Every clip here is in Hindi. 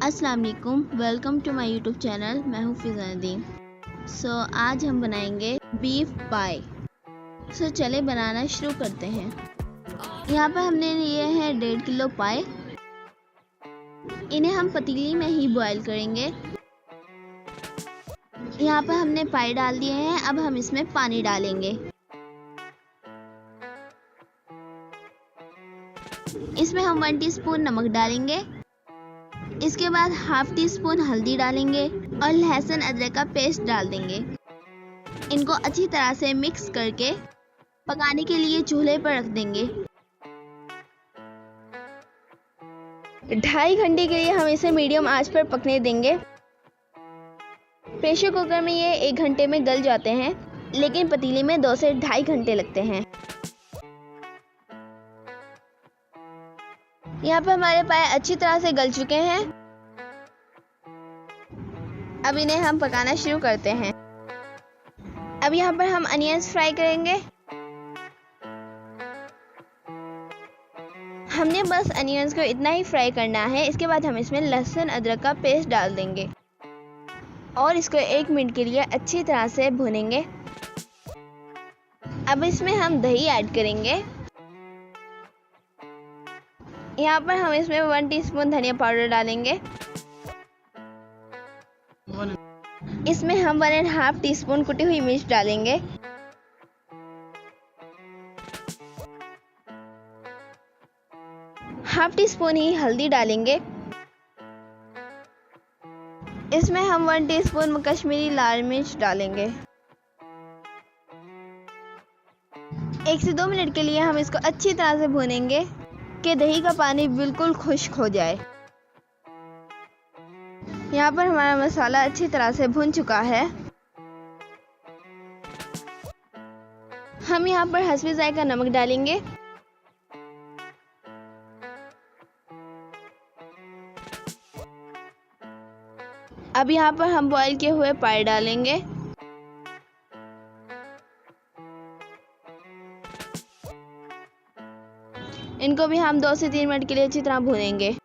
अस्सलाम वालेकुम, welcome to my YouTube channel. मैं हूँ फिज़ा नदीम। आज हम बनाएंगे बीफ पाई। चले बनाना शुरू करते हैं। यहाँ पर हमने लिए हैं 1.5 किलो पाई। इन्हें हम पतीली में ही बॉईल करेंगे। यहाँ पर हमने पाई डाल दिए हैं। अब हम इसमें पानी डालेंगे। इसमें हम 1 टीस्पून नमक डालेंगे। इसके बाद हाफ टी स्पून हल्दी डालेंगे और लहसुन अदरक का पेस्ट डाल देंगे। इनको अच्छी तरह से मिक्स करके पकाने के लिए चूल्हे पर रख देंगे। 2.5 घंटे के लिए हम इसे मीडियम आंच पर पकने देंगे। प्रेशर कुकर में ये 1 घंटे में गल जाते हैं, लेकिन पतीली में 2 से 2.5 घंटे लगते हैं। यहाँ पर हमारे पाए अच्छी तरह से गल चुके हैं। अब इन्हें हम पकाना शुरू करते हैं। अब यहाँ पर हम अनियंस फ्राई करेंगे। हमने बस अनियंस को इतना ही फ्राई करना है। इसके बाद हम इसमें लहसुन अदरक का पेस्ट डाल देंगे और इसको 1 मिनट के लिए अच्छी तरह से भूनेंगे। अब इसमें हम दही ऐड करेंगे। यहाँ पर हम इसमें 1 टीस्पून धनिया पाउडर डालेंगे। इसमें हम 1.5 टीस्पून कुटी हुई मिर्च डालेंगे। हाफ टी स्पून ही हल्दी डालेंगे। इसमें हम 1 टीस्पून कश्मीरी लाल मिर्च डालेंगे। 1 से 2 मिनट के लिए हम इसको अच्छी तरह से भूनेंगे कि दही का पानी बिल्कुल खुश्क हो जाए। यहाँ पर हमारा मसाला अच्छी तरह से भुन चुका है। हम यहाँ पर हस्बे जायका नमक डालेंगे। अब यहाँ पर हम बॉईल किए हुए पाई डालेंगे। इनको भी हम 2 से 3 मिनट के लिए अच्छी तरह भूनेंगे।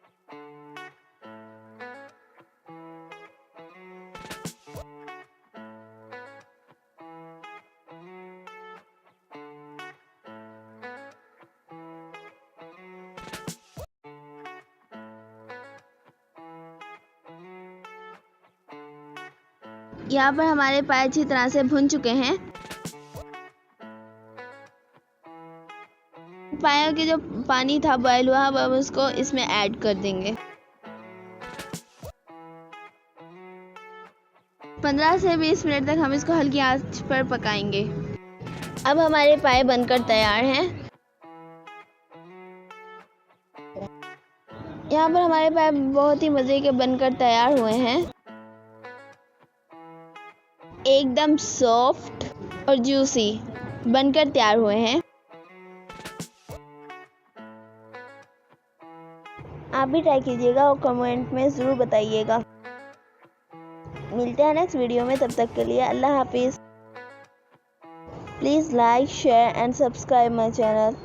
यहाँ पर हमारे पाए अच्छी तरह से भुन चुके हैं। पायों के जो पानी था बॉयल हुआ, अब हम उसको इसमें ऐड कर देंगे। 15 से 20 मिनट तक हम इसको हल्की आंच पर पकाएंगे। अब हमारे पाए बनकर तैयार हैं। यहाँ पर हमारे पाए बहुत ही मज़े के बनकर तैयार हुए हैं। एकदम सॉफ्ट और जूसी बनकर तैयार हुए हैं। आप भी ट्राई कीजिएगा और कमेंट में ज़रूर बताइएगा। मिलते हैं नेक्स्ट वीडियो में, तब तक के लिए अल्लाह हाफिज़। Please like, share and subscribe my channel.